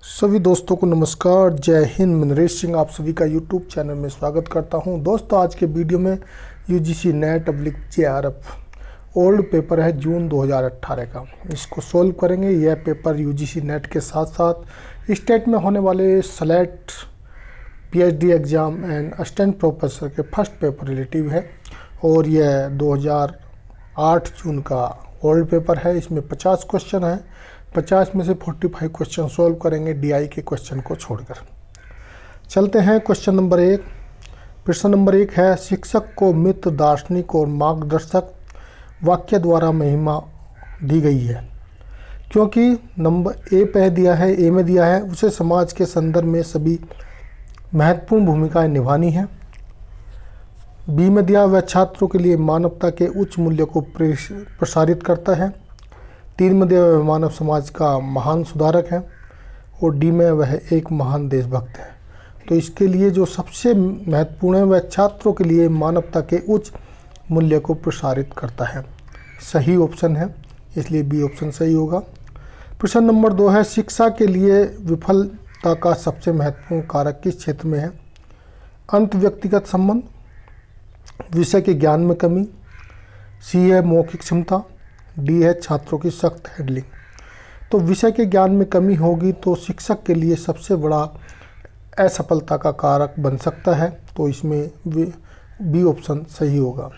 सभी दोस्तों को नमस्कार, जय हिंद। मैं नरेश सिंह आप सभी का यूट्यूब चैनल में स्वागत करता हूं। दोस्तों, आज के वीडियो में UGC net JRF old paper है जून 2018 का, इसको सोल्व करेंगे। यह पेपर यूजीसी नेट के साथ साथ स्टेट में होने वाले SLAT PhD exam and assistant professor के फर्स्ट पेपर रिलेटिव है और यह 2008 जून का ओल्ड पेपर है। इसमें 50 क्वेश्चन है, 50 में से 45 क्वेश्चन सोल्व करेंगे DI के क्वेश्चन को छोड़कर। चलते हैं क्वेश्चन नंबर 1। प्रश्न नंबर 1 है, शिक्षक को मित्र, दार्शनिक और मार्गदर्शक वाक्य द्वारा महिमा दी गई है, क्योंकि नंबर ए में दिया है उसे समाज के संदर्भ में सभी महत्वपूर्ण भूमिकाएं निभानी है। बी में दिया वह छात्रों के लिए मानवता के उच्च मूल्य को प्रसारित करता है। 3 में दिया वह मानव समाज का महान सुधारक है और डी में वह एक महान देशभक्त है। तो इसके लिए जो सबसे महत्वपूर्ण है वह छात्रों के लिए मानवता के उच्च मूल्य को प्रसारित करता है, सही ऑप्शन है, इसलिए बी ऑप्शन सही होगा। प्रश्न नंबर 2 है, शिक्षा के लिए विफलता का सबसे महत्वपूर्ण कारक किस क्षेत्र में है? अंत व्यक्तिगत संबंध, विषय के ज्ञान में कमी, सी है मौखिक क्षमता, डी है छात्रों की सख्त हैंडलिंग। तो विषय के ज्ञान में कमी होगी तो शिक्षक के लिए सबसे बड़ा असफलता का कारक बन सकता है, तो इसमें बी ऑप्शन सही होगा।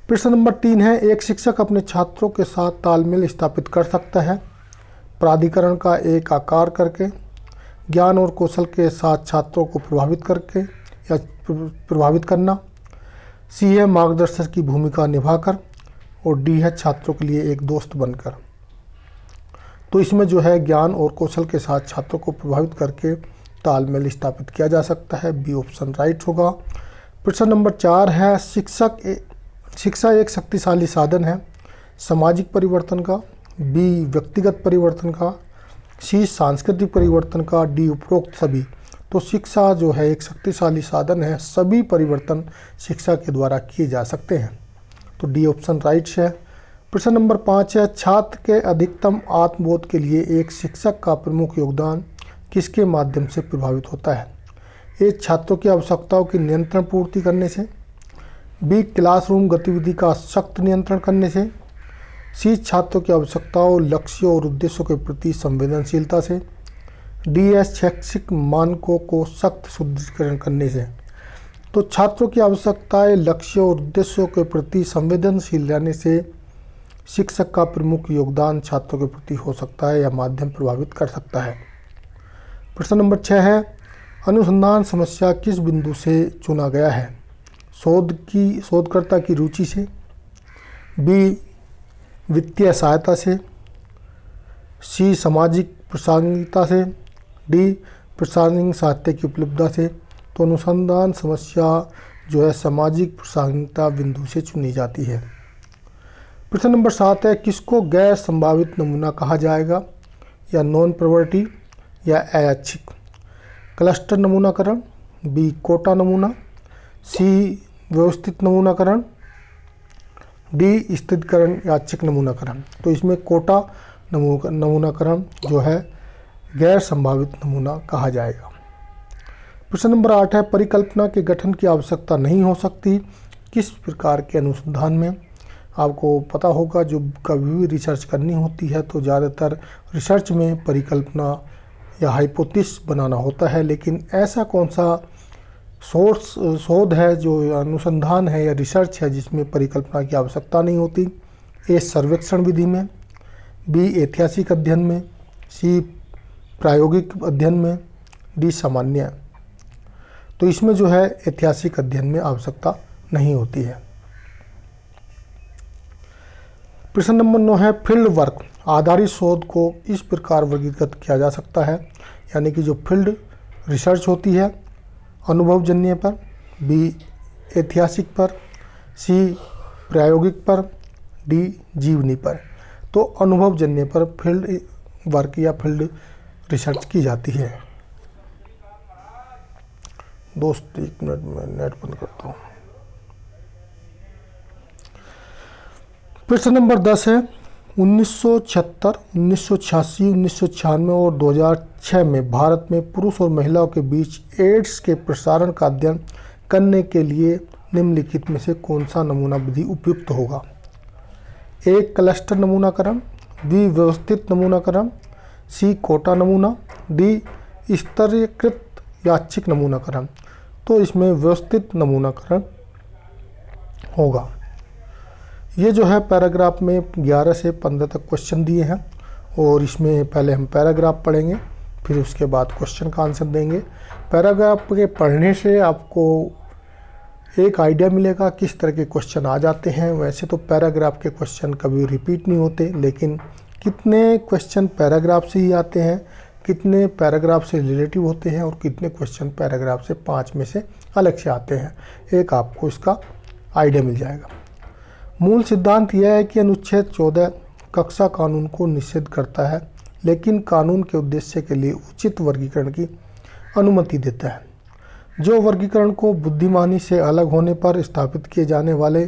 प्रश्न नंबर 3 है, एक शिक्षक अपने छात्रों के साथ तालमेल स्थापित कर सकता है प्राधिकरण का एक आकार करके, ज्ञान और कौशल के साथ छात्रों को प्रभावित करके या प्रभावित करना, सी है मार्गदर्शक की भूमिका निभाकर और डी है छात्रों के लिए एक दोस्त बनकर। तो इसमें जो है ज्ञान और कौशल के साथ छात्रों को प्रभावित करके तालमेल स्थापित किया जा सकता है, बी ऑप्शन राइट होगा। प्रश्न नंबर 4 है, शिक्षा एक शक्तिशाली साधन है सामाजिक परिवर्तन का, बी व्यक्तिगत परिवर्तन का, सी सांस्कृतिक परिवर्तन का, डी उपरोक्त सभी। तो शिक्षा जो है एक शक्तिशाली साधन है, सभी परिवर्तन शिक्षा के द्वारा किए जा सकते हैं, तो डी ऑप्शन राइट है। प्रश्न नंबर 5 है, छात्र के अधिकतम आत्मबोध के लिए एक शिक्षक का प्रमुख योगदान किसके माध्यम से प्रभावित होता है? ए छात्रों की आवश्यकताओं की नियंत्रण पूर्ति करने से, बी क्लासरूम गतिविधि का सख्त नियंत्रण करने से, सी छात्रों की आवश्यकताओं, लक्ष्यों और उद्देश्यों के प्रति संवेदनशीलता से, डी शैक्षिक मानकों को सख्त सुदृढ़ीकरण करने से। तो छात्रों की आवश्यकताएं, लक्ष्यों और उद्देश्यों के प्रति संवेदनशील रहने से शिक्षक का प्रमुख योगदान छात्रों के प्रति हो सकता है या माध्यम प्रभावित कर सकता है। प्रश्न नंबर 6 है, अनुसंधान समस्या किस बिंदु से चुना गया है? शोधकर्ता की रुचि से, बी वित्तीय सहायता से, सी सामाजिक प्रासंगिकता से, डी प्रासंगिक साहित्य की उपलब्धता से। तो अनुसंधान समस्या जो है सामाजिक प्रासंगिकता बिंदु से चुनी जाती है। प्रश्न नंबर 7 है, किसको गैर संभावित नमूना कहा जाएगा? या नॉन प्रोबेबिलिटी या अयादृच्छिक? क्लस्टर नमूनाकरण, बी कोटा नमूना, सी व्यवस्थित नमूनाकरण, डी स्थिरीकरण यादृच्छिक नमूनाकरण। तो इसमें कोटा नमूनाकरण जो है गैर संभावित नमूना कहा जाएगा। प्रश्न नंबर 8 है, परिकल्पना के गठन की आवश्यकता नहीं हो सकती किस प्रकार के अनुसंधान में? आपको पता होगा जो कभी भी रिसर्च करनी होती है तो ज़्यादातर रिसर्च में परिकल्पना या हाइपोथेसिस बनाना होता है, लेकिन ऐसा कौन सा शोध है जो अनुसंधान है या रिसर्च है जिसमें परिकल्पना की आवश्यकता नहीं होती? ए सर्वेक्षण विधि में, बी ऐतिहासिक अध्ययन में, सी प्रायोगिक अध्ययन में, डी सामान्य। तो इसमें जो है ऐतिहासिक अध्ययन में आवश्यकता नहीं होती है। प्रश्न नंबर 9 है, फील्ड वर्क आधारित शोध को इस प्रकार वर्गीकृत किया जा सकता है, यानी कि जो फील्ड रिसर्च होती है अनुभवजन्य पर, बी ऐतिहासिक पर, सी प्रायोगिक पर, डी जीवनी पर। तो अनुभवजन्य पर फील्ड वर्क या फील्ड रिसर्च की जाती है। दोस्त 1 मिनट में नेट बंद करता हूँ। प्रश्न नंबर 10 है, 1976, 1986, 1996 और 2006 में भारत में पुरुष और महिलाओं के बीच एड्स के प्रसारण का अध्ययन करने के लिए निम्नलिखित में से कौन सा नमूना विधि उपयुक्त होगा? ए क्लस्टर नमूनाकरण, बी व्यवस्थित नमूनाकरण, सी कोटा नमूना, डी स्तरीकृत यादृच्छिक नमूनाकरण। तो इसमें व्यवस्थित नमूनाकरण होगा। ये जो है पैराग्राफ में 11 से 15 तक क्वेश्चन दिए हैं और इसमें पहले हम पैराग्राफ पढ़ेंगे, फिर उसके बाद क्वेश्चन का आंसर देंगे। पैराग्राफ के पढ़ने से आपको एक आइडिया मिलेगा किस तरह के क्वेश्चन आ जाते हैं। वैसे तो पैराग्राफ के क्वेश्चन कभी रिपीट नहीं होते, लेकिन कितने क्वेश्चन पैराग्राफ से ही आते हैं, कितने पैराग्राफ से रिलेटिव होते हैं और कितने क्वेश्चन पैराग्राफ से 5 में से अलग से आते हैं, एक आपको इसका आइडिया मिल जाएगा। मूल सिद्धांत यह है कि अनुच्छेद 14 कक्षा कानून को निषेध करता है, लेकिन कानून के उद्देश्य के लिए उचित वर्गीकरण की अनुमति देता है। जो वर्गीकरण को बुद्धिमानी से अलग होने पर स्थापित किए जाने वाले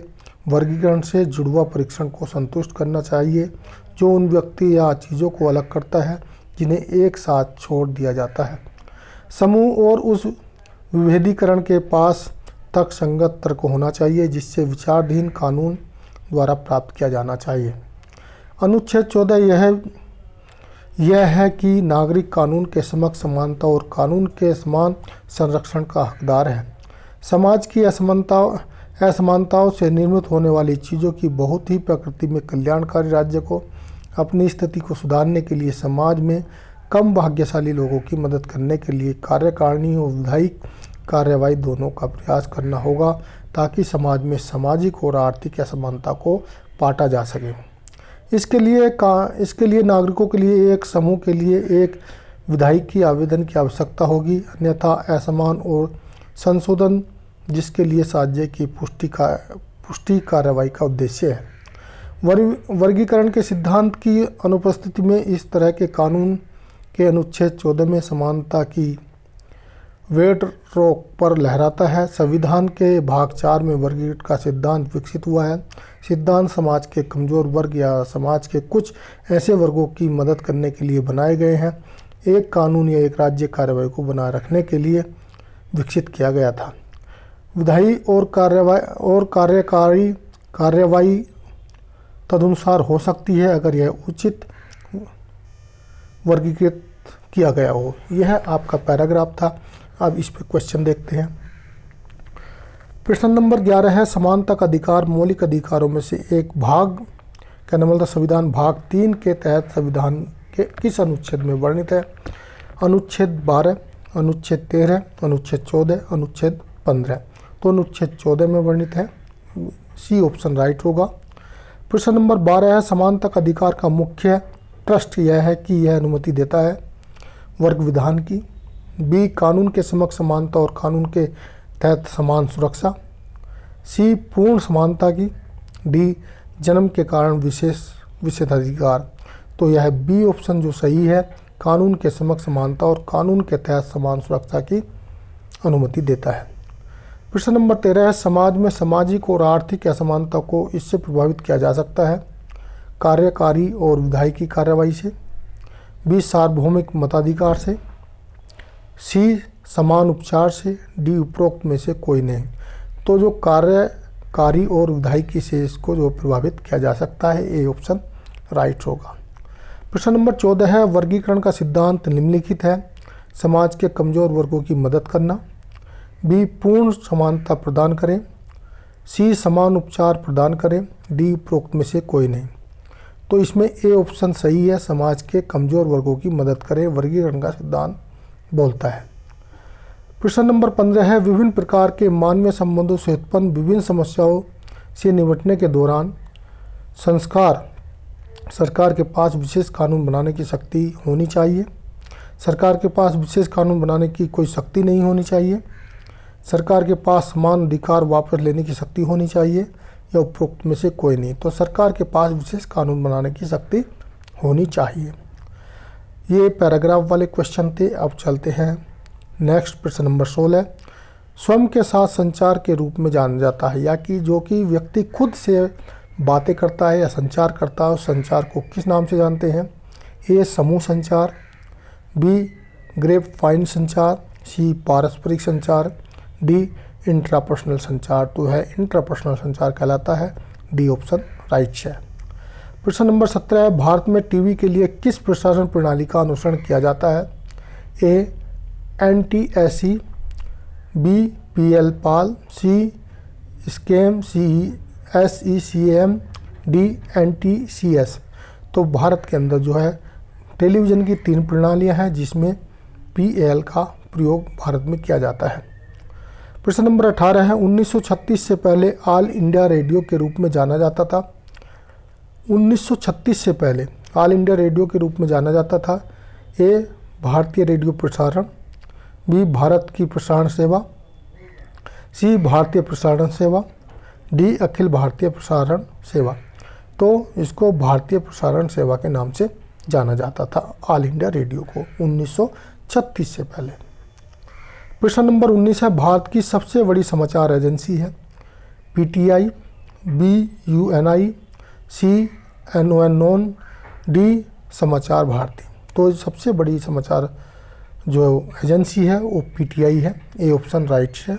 वर्गीकरण से जुड़वा परीक्षण को संतुष्ट करना चाहिए, जो उन व्यक्ति या चीज़ों को अलग करता है जिन्हें एक साथ छोड़ दिया जाता है। समूह और उस विभेदीकरण के पास तक संगत तर्क होना चाहिए जिससे विचाराधीन कानून द्वारा प्राप्त किया जाना चाहिए। अनुच्छेद 14 यह है कि नागरिक कानून के समक्ष समानता और कानून के समान संरक्षण का हकदार है। समाज की असमानताओं से निर्मित होने वाली चीज़ों की बहुत ही प्रकृति में कल्याणकारी राज्य को अपनी स्थिति को सुधारने के लिए समाज में कम भाग्यशाली लोगों की मदद करने के लिए कार्यकारिणी और विधायिक कार्यवाही दोनों का प्रयास करना होगा, ताकि समाज में सामाजिक और आर्थिक असमानता को पाटा जा सके। इसके लिए नागरिकों के लिए एक समूह के लिए एक विधायिक की आवेदन की आवश्यकता होगी, अन्यथा असमान और संशोधन जिसके लिए साझे की पुष्टि कार्रवाई का उद्देश्य है। वर्गीकरण के सिद्धांत की अनुपस्थिति में इस तरह के कानून के अनुच्छेद 14 में समानता की वेट रोक पर लहराता है। संविधान के भाग 4 में वर्गीकरण का सिद्धांत विकसित हुआ है। सिद्धांत समाज के कमज़ोर वर्ग या समाज के कुछ ऐसे वर्गों की मदद करने के लिए बनाए गए हैं। एक कानून या एक राज्य कार्रवाई को बनाए रखने के लिए विकसित किया गया था। विधायी और कार्यकारी कार्यवाही तदनुसार हो सकती है अगर यह उचित वर्गीकृत किया गया हो। यह आपका पैराग्राफ था। अब इस पर क्वेश्चन देखते हैं। प्रश्न नंबर 11 है, समानता का अधिकार मौलिक अधिकारों में से एक भाग का नाम था संविधान भाग 3 के तहत संविधान के किस अनुच्छेद में वर्णित है? अनुच्छेद 12, अनुच्छेद 13, अनुच्छेद 14, अनुच्छेद 15। तो अनुच्छेद 14 में वर्णित है, सी ऑप्शन राइट होगा। प्रश्न नंबर 12 है, समानता का अधिकार का मुख्य ट्रस्ट यह है कि यह अनुमति देता है वर्ग विधान की, बी कानून के समक्ष समानता और कानून के तहत समान सुरक्षा, सी पूर्ण समानता की, डी जन्म के कारण विशेषाधिकार। तो यह बी ऑप्शन जो सही है, कानून के समक्ष समानता और कानून के तहत समान सुरक्षा की अनुमति देता है। प्रश्न नंबर 13 है, समाज में सामाजिक और आर्थिक असमानता को इससे प्रभावित किया जा सकता है? कार्यकारी और विधायिकी कार्यवाही से, बी सार्वभौमिक मताधिकार से, सी समान उपचार से, डी उपरोक्त में से कोई नहीं। तो जो कार्यकारी और विधायिकी से इसको जो प्रभावित किया जा सकता है, ए ऑप्शन राइट होगा। प्रश्न नंबर 14 है, वर्गीकरण का सिद्धांत निम्नलिखित है, समाज के कमज़ोर वर्गों की मदद करना, बी पूर्ण समानता प्रदान करें, सी समान उपचार प्रदान करें, डी उपरोक्त में से कोई नहीं। तो इसमें ए ऑप्शन सही है, समाज के कमज़ोर वर्गों की मदद करें, वर्गीकरण का सिद्धांत बोलता है। प्रश्न नंबर 15 है, विभिन्न प्रकार के मानवीय संबंधों से उत्पन्न विभिन्न समस्याओं से निपटने के दौरान सरकार के पास विशेष कानून बनाने की शक्ति होनी चाहिए। सरकार के पास विशेष कानून बनाने की कोई शक्ति नहीं होनी चाहिए। सरकार के पास समान अधिकार वापस लेने की शक्ति होनी चाहिए, या उपरोक्त में से कोई नहीं। तो सरकार के पास विशेष कानून बनाने की शक्ति होनी चाहिए। ये पैराग्राफ वाले क्वेश्चन थे। अब चलते हैं नेक्स्ट प्रश्न नंबर 16, स्वयं के साथ संचार के रूप में जाना जाता है, या कि जो कि व्यक्ति खुद से बातें करता है या संचार करता है उस संचार को किस नाम से जानते हैं? ए समूह संचार, बी ग्रेपवाइन संचार, सी पारस्परिक संचार, डी इंट्रापर्सनल संचार। तो है इंट्रापर्सनल संचार कहलाता है। डी ऑप्शन राइट है। प्रश्न नंबर 17 है, भारत में टीवी के लिए किस प्रसारण प्रणाली का अनुसरण किया जाता है? ए NTSC, बी PL पाल, सी स्केम, सी SECM, डी NTCS। तो भारत के अंदर जो है टेलीविज़न की 3 प्रणालियां हैं जिसमें PL का प्रयोग भारत में किया जाता है। प्रश्न नंबर 18 है, 1936 से पहले ऑल इंडिया रेडियो के रूप में जाना जाता था। 1936 से पहले ऑल इंडिया रेडियो के रूप में जाना जाता था। ए भारतीय रेडियो प्रसारण, बी भारत की प्रसारण सेवा, सी भारतीय प्रसारण सेवा, डी अखिल भारतीय प्रसारण सेवा। तो इसको भारतीय प्रसारण सेवा के नाम से जाना जाता था ऑल इंडिया रेडियो को 1936 से पहले। प्रश्न नंबर 19 है, भारत की सबसे बड़ी समाचार एजेंसी है? PTI, बी UNI, सी NON, डी समाचार भारती। तो सबसे बड़ी समाचार जो एजेंसी है वो PTI है। ए ऑप्शन राइट है।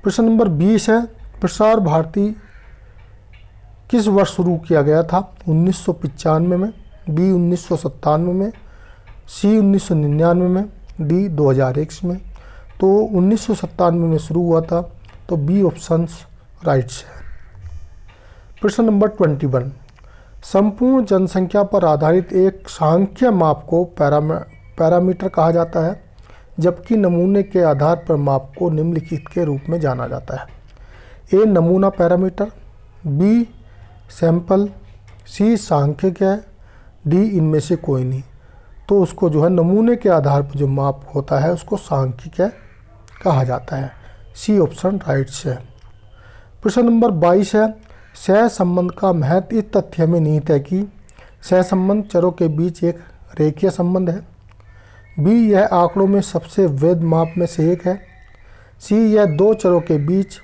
प्रश्न नंबर 20 है, प्रसार भारती किस वर्ष शुरू किया गया था? 1995 में, बी 1997 में, सी 1999 में, डी 2001 में। तो 1997 में शुरू हुआ था। तो बी ऑप्शन राइट है। प्रश्न नंबर 21, संपूर्ण जनसंख्या पर आधारित एक सांख्यिकीय माप को पैरामीटर कहा जाता है, जबकि नमूने के आधार पर माप को निम्नलिखित के रूप में जाना जाता है। ए नमूना पैरामीटर, बी सैंपल, सी सांख्यिकीय, डी इनमें से कोई नहीं। तो उसको जो है नमूने के आधार पर जो माप होता है उसको सांख्यिकीय कहा जाता है। सी ऑप्शन राइट है। प्रश्न नंबर 22 है, सहसंबंध का महत्व इस तथ्य में निहित है कि सहसंबंध चरों के बीच एक रेखीय संबंध है, बी यह आंकड़ों में सबसे वैध माप में से एक है, सी यह 2 चरों के बीच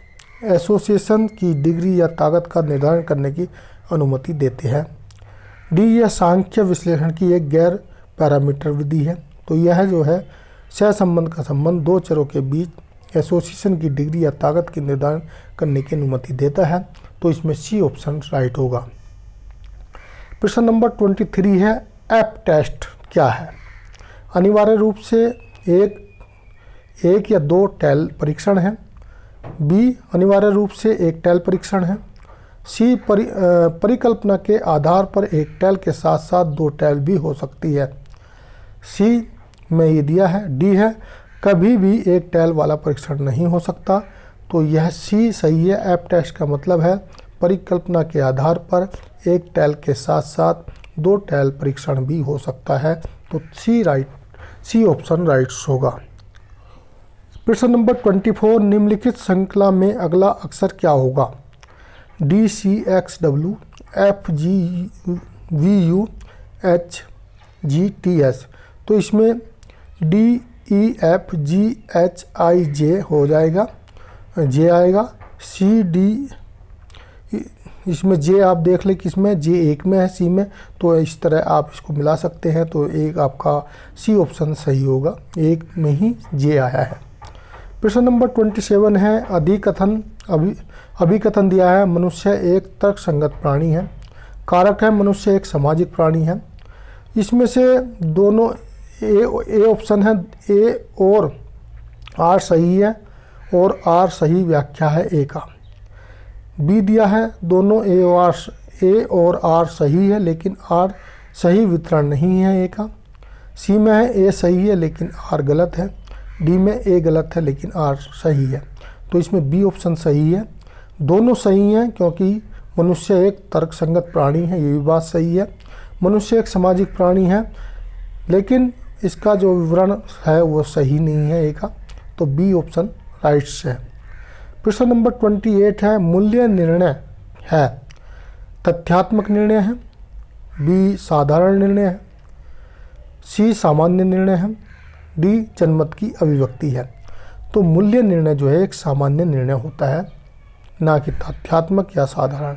एसोसिएशन की डिग्री या ताकत का निर्धारण करने की अनुमति देते हैं, डी यह सांख्य विश्लेषण की एक गैर पैरामीटर विधि है। तो यह जो है सहसंबंध का संबंध 2 चरों के बीच एसोसिएशन की डिग्री या ताकत की निर्धारण करने की अनुमति देता है। तो इसमें सी ऑप्शन राइट होगा। प्रश्न नंबर 23 है, एप टेस्ट क्या है? अनिवार्य रूप से एक या 2 टैल परीक्षण है, बी अनिवार्य रूप से एक टैल परीक्षण है, सी परिकल्पना के आधार पर एक टैल के साथ साथ 2 टैल भी हो सकती है, सी में ये दिया है, डी है कभी भी एक टैल वाला परीक्षण नहीं हो सकता। तो यह सी सही है। ऐप टेस्ट का मतलब है परिकल्पना के आधार पर एक टैल के साथ साथ 2 टैल परीक्षण भी हो सकता है। तो सी ऑप्शन राइट होगा। प्रश्न नंबर 24, निम्नलिखित श्रृंखला में अगला अक्षर क्या होगा? DCXW FGVU HGTS। तो इसमें DEFGHIJ हो जाएगा, जे आएगा, CD इसमें जे आप देख लें किसमें, जे एक में है, सी में, तो इस तरह आप इसको मिला सकते हैं। तो एक आपका सी ऑप्शन सही होगा, एक में ही जे आया है। प्रश्न नंबर 27 है, अभिकथन दिया है मनुष्य एक तर्कसंगत प्राणी है, कारक है मनुष्य एक सामाजिक प्राणी है। इसमें से दोनों ए ऑप्शन है, ए और आर सही है और आर सही व्याख्या है ए का। बी दिया है दोनों ए और आर सही है लेकिन आर सही वितरण नहीं है ए का। सी में है ए सही है लेकिन आर गलत है। डी में ए गलत है लेकिन आर सही है। तो इसमें बी ऑप्शन सही है। दोनों सही हैं क्योंकि मनुष्य एक तर्कसंगत प्राणी है, ये भी बात सही है। मनुष्य एक सामाजिक प्राणी है लेकिन इसका जो विवरण है वो सही नहीं है ए का। तो बी ऑप्शन राइट है। प्रश्न नंबर 28 है, मूल्य निर्णय है तथ्यात्मक निर्णय है, बी साधारण निर्णय है, सी सामान्य निर्णय है, डी जनमत की अभिव्यक्ति है। तो मूल्य निर्णय जो है एक सामान्य निर्णय होता है, ना कि तथ्यात्मक या साधारण।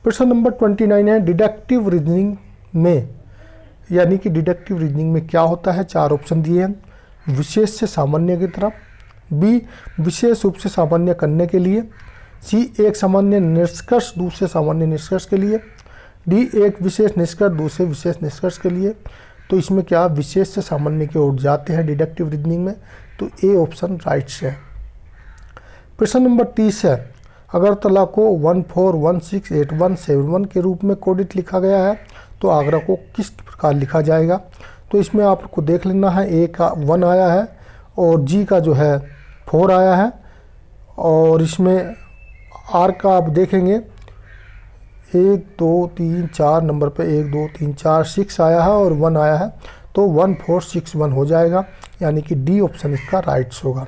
प्रश्न नंबर 29 है डिडक्टिव रीजनिंग में, यानी कि डिडक्टिव रीजनिंग में क्या होता है। 4 ऑप्शन दिए हैं। विशेष से सामान्य की तरफ, बी विशेष रूप से सामान्य करने के लिए, सी एक सामान्य निष्कर्ष दूसरे सामान्य निष्कर्ष के लिए, डी एक विशेष निष्कर्ष दूसरे विशेष निष्कर्ष के लिए। तो इसमें क्या विशेष से सामान्य की ओर जाते हैं डिडक्टिव रीजनिंग में, तो ए ऑप्शन राइट है। प्रश्न नंबर 30 है अगरतला को 14168171 के रूप में कोडित लिखा गया है, तो आगरा को किस प्रकार लिखा जाएगा। तो इसमें आपको देख लेना है, ए का 1 आया है और जी का जो है 4 आया है, और इसमें आर का आप देखेंगे 1 2 3 4 नंबर पे 1 2 3 4 6 आया है और 1 आया है, तो 1461 हो जाएगा, यानी कि डी ऑप्शन इसका राइट होगा।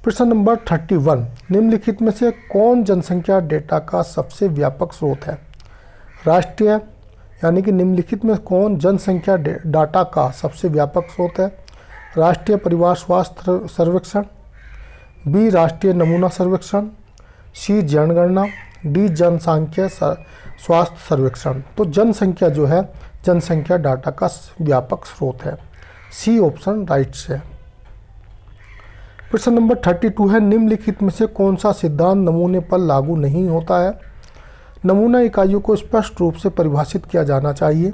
प्रश्न नंबर 31 निम्नलिखित में से कौन जनसंख्या डेटा का सबसे व्यापक स्रोत है। राष्ट्रीय, यानी कि निम्नलिखित में कौन जनसंख्या डाटा का सबसे व्यापक स्रोत है। राष्ट्रीय परिवार स्वास्थ्य सर्वेक्षण, बी राष्ट्रीय नमूना सर्वेक्षण, सी जनगणना, डी जनसांख्यिकीय स्वास्थ्य सर्वेक्षण। तो जनसंख्या जो है जनसंख्या डाटा का व्यापक स्रोत है, सी ऑप्शन राइट है। प्रश्न नंबर 32 है निम्नलिखित में से कौन सा सिद्धांत नमूने पर लागू नहीं होता है। नमूना इकाइयों को स्पष्ट रूप से परिभाषित किया जाना चाहिए,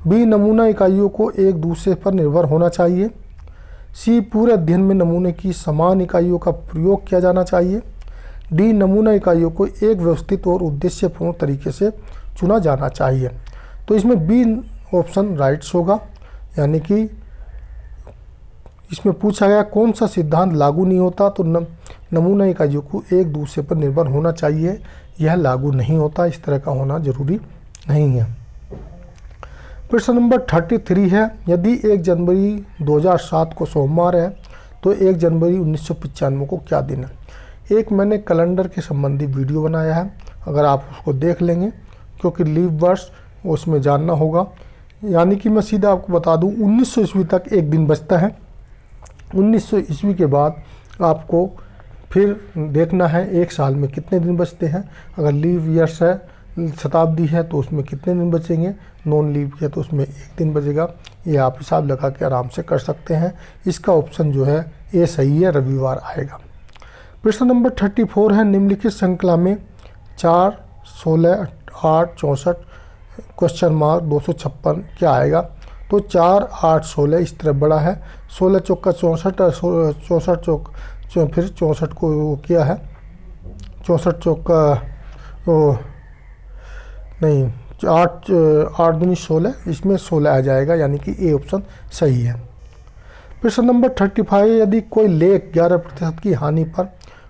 बी नमूना इकाइयों को एक दूसरे पर निर्भर होना चाहिए, सी पूरे अध्ययन में नमूने की समान इकाइयों का प्रयोग किया जाना चाहिए, डी नमूना इकाइयों को एक व्यवस्थित और उद्देश्यपूर्ण तरीके से चुना जाना चाहिए। तो इसमें बी ऑप्शन राइट्स होगा, यानी कि इसमें पूछा गया कौन सा सिद्धांत लागू नहीं होता, तो नमूना इकाइयों को एक दूसरे पर निर्भर होना चाहिए, यह लागू नहीं होता, इस तरह का होना जरूरी नहीं है। प्रश्न नंबर 33 है यदि 1 जनवरी 2007 को सोमवार है तो 1 जनवरी 1995 को क्या दिन है। एक मैंने कैलेंडर के संबंधी वीडियो बनाया है, अगर आप उसको देख लेंगे, क्योंकि लीव वर्ष उसमें जानना होगा। यानी कि मैं सीधा आपको बता दूं 1900 ईस्वी तक एक दिन बचता है, 1900 ईस्वी के बाद आपको फिर देखना है एक साल में कितने दिन बचते हैं। अगर लीव ईयर्स है, शताब्दी है, तो उसमें कितने दिन बचेंगे, नॉन लीव है तो उसमें 1 दिन बचेगा। ये आप हिसाब लगा के आराम से कर सकते हैं। इसका ऑप्शन जो है ये सही है, रविवार आएगा। प्रश्न नंबर 34 है निम्नलिखित श्रृंखला में 4 16 8 64 क्वेश्चन मार्क 256 क्या आएगा। तो 4 8 16 इस तरह बड़ा है, 16 चौका 64 और 64 चौक फिर 64 को वो किया है, 64 चौका वो नहीं 8 8 दूनी 16, इसमें 16 आ जाएगा, यानी कि ए ऑप्शन सही है। प्रश्न नंबर 35 यदि कोई लेख 11% की हानि पर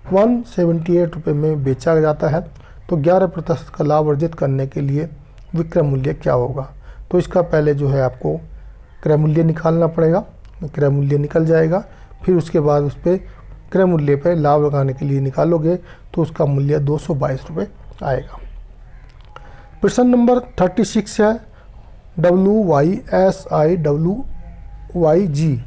178 रुपये में बेचा जाता है तो 11% का लाभ अर्जित करने के लिए विक्रय मूल्य क्या होगा। तो इसका पहले जो है आपको क्रय मूल्य निकालना पड़ेगा, क्रय मूल्य निकल जाएगा, फिर उसके बाद उस पर क्रय मूल्य पर लाभ लगाने के लिए निकालोगे तो उसका मूल्य 222 रुपये आएगा। प्रश्न नंबर 36 है WYSIWYG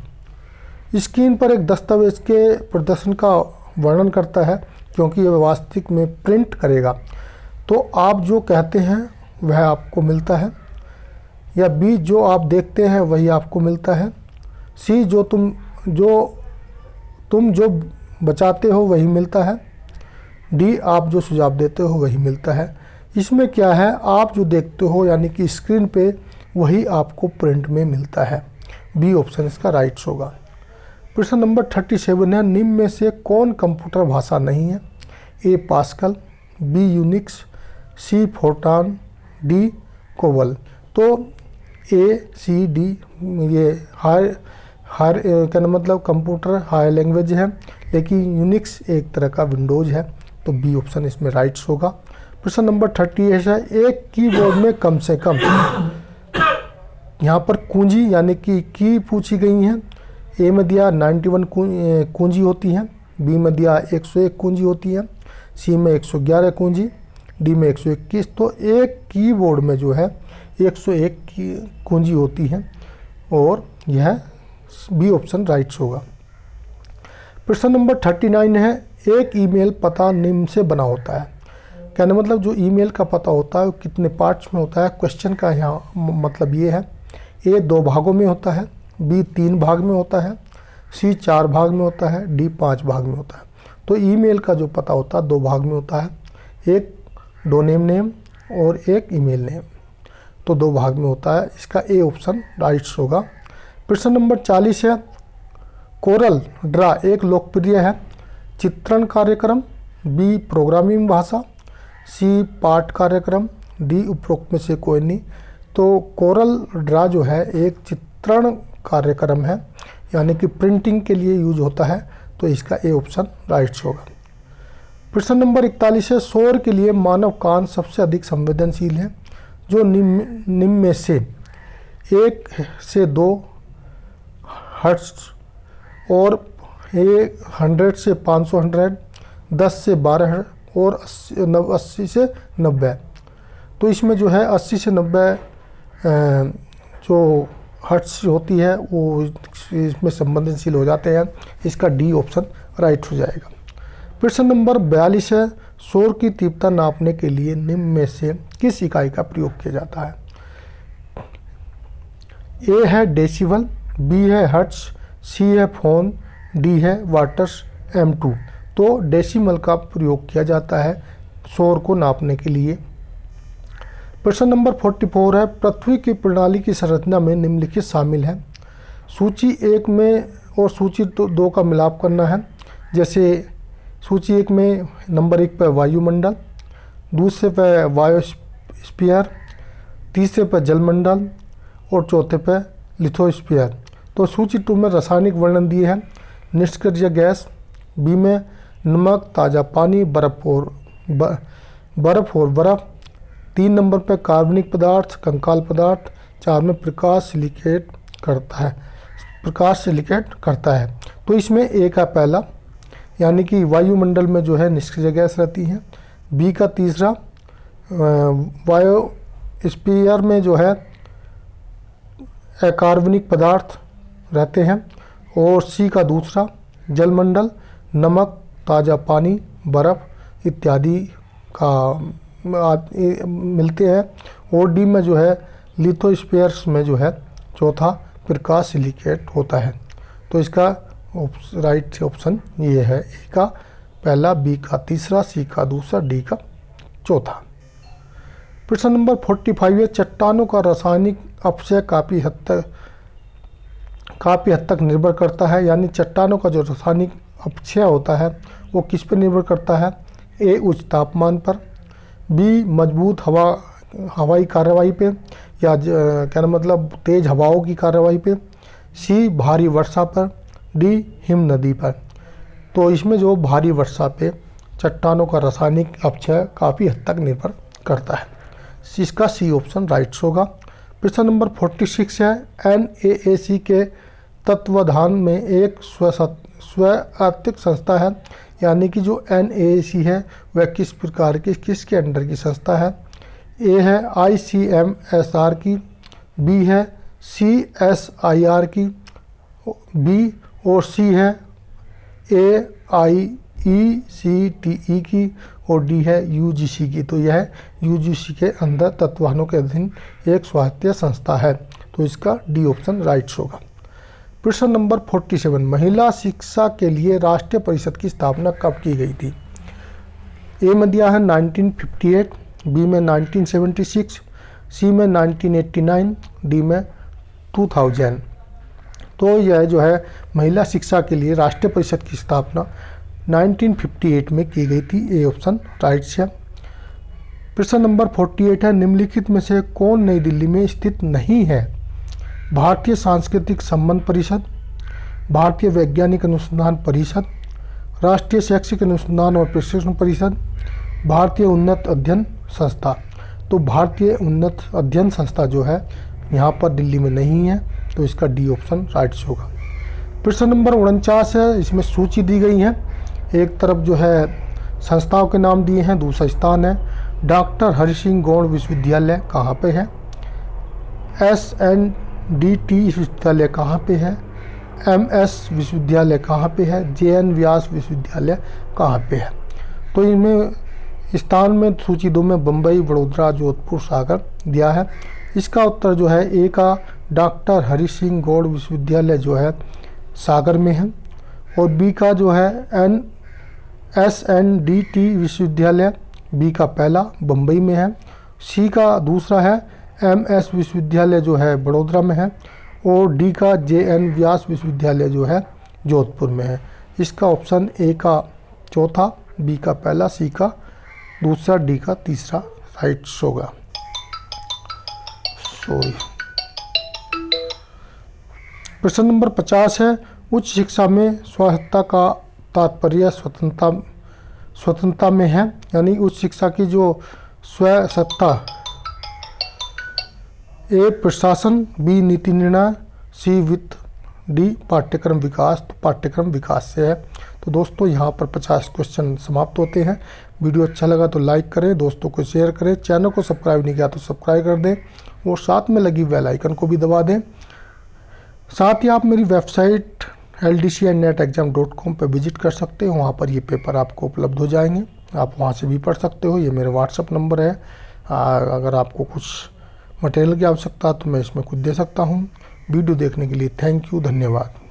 स्क्रीन पर एक दस्तावेज के प्रदर्शन का वर्णन करता है क्योंकि यह वास्तविक में प्रिंट करेगा। तो आप जो कहते हैं वह आपको मिलता है, या बी जो आप देखते हैं वही आपको मिलता है, सी जो तुम जो बचाते हो वही मिलता है, डी आप जो सुझाव देते हो वही मिलता है। इसमें क्या है, आप जो देखते हो यानी कि स्क्रीन पे वही आपको प्रिंट में मिलता है, बी ऑप्शन इसका राइट होगा। प्रश्न नंबर 37 है निम्न में से कौन कंप्यूटर भाषा नहीं है। ए पास्कल, बी यूनिक्स, सी फोर्टान, डी कोबल। तो ए सी डी ये हायर का मतलब कंप्यूटर हायर लैंग्वेज है, लेकिन यूनिक्स एक तरह का विंडोज है, तो बी ऑप्शन इसमें राइट्स होगा। प्रश्न नंबर 38 है एक कीबोर्ड में कम से कम, यहाँ पर कुंजी यानी कि की पूछी गई हैं। ए में दिया 91 कुंजी होती हैं, बी में दिया 101 कुंजी होती है, सी में 111 कुंजी, डी में 121। तो एक कीबोर्ड में जो है 101 की कुंजी होती हैं और यह बी ऑप्शन राइट्स होगा। प्रश्न नंबर 39 है एक ईमेल पता निम्न से बना होता है। कहने मतलब जो ईमेल का पता होता है वो कितने पार्ट्स में होता है। क्वेश्चन का यहाँ मतलब ये है, ए 2 भागों में होता है, बी 3 भाग में होता है, सी 4 भाग में होता है, डी 5 भाग में होता है। तो ईमेल का जो पता होता है 2 भाग में होता है, एक डोमेन नेम और एक ईमेल नेम, तो 2 भाग में होता है। इसका ए ऑप्शन राइट होगा। प्रश्न नंबर 40 है, कोरल ड्रा एक लोकप्रिय है चित्रण कार्यक्रम, बी प्रोग्रामिंग भाषा, सी पाठ कार्यक्रम, डी उपरोक्त में से कोई नहीं। तो कोरल ड्रा जो है एक चित्रण कार्यक्रम है, यानी कि प्रिंटिंग के लिए यूज होता है, तो इसका ए ऑप्शन राइट होगा। प्रश्न नंबर 41 है, शोर के लिए मानव कान सबसे अधिक संवेदनशील है, जो निम्न में से 1 से 2 हर्ट्ज और 100 से 500, 10 से 12 और 80 से 90। तो इसमें जो है 80 से 90 जो हर्ट्ज होती है वो इसमें संवेदनशील हो जाते हैं। इसका डी ऑप्शन राइट हो जाएगा। प्रश्न नंबर 42 है, शोर की तीव्रता नापने के लिए निम्न में से किस इकाई का प्रयोग किया जाता है? ए है डेसिबल, बी है हर्ट्ज, सी है फोन, डी है वाट्स M2। तो डेसिमल का प्रयोग किया जाता है शोर को नापने के लिए। प्रश्न नंबर 44 है, पृथ्वी की प्रणाली की संरचना में निम्नलिखित शामिल है। सूची 1 में और सूची 2 का मिलाप करना है। जैसे सूची 1 में नंबर 1 पर वायुमंडल, दूसरे पर बायोस्फीयर, तीसरे पर जलमंडल और चौथे पर लिथोस्फीयर। तो सूची 2 में रासायनिक वर्णन दिए हैं, निष्क्रिय गैस, बी में नमक, ताज़ा पानी, बर्फ और बर्फ, 3 नंबर पर कार्बनिक पदार्थ, कंकाल पदार्थ, 4 में प्रकाश सिलिकेट करता है। तो इसमें ए का पहला, यानी कि वायुमंडल में जो है निष्क्रिय गैस रहती है। बी का तीसरा, बायोस्फीयर में जो है अकार्बनिक पदार्थ रहते हैं। और सी का दूसरा, जलमंडल, नमक, ताज़ा पानी, बर्फ़ इत्यादि का मिलते हैं। और डी में जो है लिथोस्फीयर्स में जो है चौथा प्रकाश सिलिकेट होता है। तो इसका राइट ऑप्शन ये है, ए का पहला, बी का तीसरा, सी का दूसरा, डी का चौथा। प्रश्न नंबर 45 है, चट्टानों का रासायनिक अपक्षय काफ़ी हद तक निर्भर करता है, यानी चट्टानों का जो रासायनिक अपक्षय होता है वो किस पर निर्भर करता है? ए उच्च तापमान पर, बी मजबूत हवाई कार्रवाई पे या कहना मतलब तेज़ हवाओं की कार्रवाई पे, सी भारी वर्षा पर, डी हिम नदी पर। तो इसमें जो भारी वर्षा पे चट्टानों का रासायनिक अपक्षय काफ़ी हद तक निर्भर करता है। इसका सी ऑप्शन राइट होगा। प्रश्न नंबर 46 है, NAAC के तत्वाधान में एक स्वायत्त संस्था है, यानी कि जो NAAC है वह किस प्रकार की किसके अंडर की संस्था है? ए है ICMSR की, बी है CSIR की, बी और सी है AIECTE की, और डी है UGC की। तो यह UGC के अंदर तत्वाधानों के अधीन एक स्वायत्त संस्था है। तो इसका डी ऑप्शन राइट होगा। प्रश्न नंबर 47, महिला शिक्षा के लिए राष्ट्रीय परिषद की स्थापना कब की गई थी? ए में दिया है 1958, बी में 1976, सी में 1989, डी में 2000। तो यह जो है महिला शिक्षा के लिए राष्ट्रीय परिषद की स्थापना 1958 में की गई थी। ए ऑप्शन राइट है। प्रश्न नंबर 48 है, निम्नलिखित में से कौन नई दिल्ली में स्थित नहीं है? भारतीय सांस्कृतिक संबंध परिषद, भारतीय वैज्ञानिक अनुसंधान परिषद, राष्ट्रीय शैक्षिक अनुसंधान और प्रशिक्षण परिषद, भारतीय उन्नत अध्ययन संस्था। तो भारतीय उन्नत अध्ययन संस्था जो है यहाँ पर दिल्ली में नहीं है, तो इसका डी ऑप्शन राइट होगा। प्रश्न नंबर 49 है, इसमें सूची दी गई है। एक तरफ जो है संस्थाओं के नाम दिए हैं, दूसरा स्थान है। डॉक्टर हरि सिंह गौड़ विश्वविद्यालय कहाँ पे है? SNDT विश्वविद्यालय कहाँ पे है? MS विश्वविद्यालय कहाँ पे है? JN व्यास विश्वविद्यालय कहाँ पे है? तो इनमें स्थान में सूची 2 में बम्बई, वडोदरा, जोधपुर, सागर दिया है। इसका उत्तर जो है ए का डॉक्टर हरि सिंह गौड़ विश्वविद्यालय जो है सागर में है, और बी का जो है SNDT विश्वविद्यालय, बी का पहला बम्बई में है। सी का दूसरा है MS विश्वविद्यालय जो है बड़ोदरा में है, और डी का JN व्यास विश्वविद्यालय जो है जोधपुर में है। इसका ऑप्शन ए का चौथा, बी का पहला, सी का दूसरा, डी का तीसरा राइट होगा। प्रश्न नंबर 50 है, उच्च शिक्षा में स्वायत्तता का तात्पर्य स्वतंत्रता में है, यानी उच्च शिक्षा की जो स्वायत्तता, ए प्रशासन, बी नीति निर्णय, सी वित्त, डी पाठ्यक्रम विकास। तो पाठ्यक्रम विकास से है। तो दोस्तों यहाँ पर 50 क्वेश्चन समाप्त होते हैं। वीडियो अच्छा लगा तो लाइक करें, दोस्तों को शेयर करें, चैनल को सब्सक्राइब नहीं किया तो सब्सक्राइब कर दें, और साथ में लगी बेल आइकन को भी दबा दें। साथ ही आप मेरी वेबसाइट ldcnetexam.com पर विजिट कर सकते हो, वहाँ पर ये पेपर आपको उपलब्ध हो जाएंगे, आप वहाँ से भी पढ़ सकते हो। ये मेरे व्हाट्सअप नंबर है, अगर आपको कुछ मटेरियल की आवश्यकता तो मैं इसमें कुछ दे सकता हूँ। वीडियो देखने के लिए थैंक यू, धन्यवाद।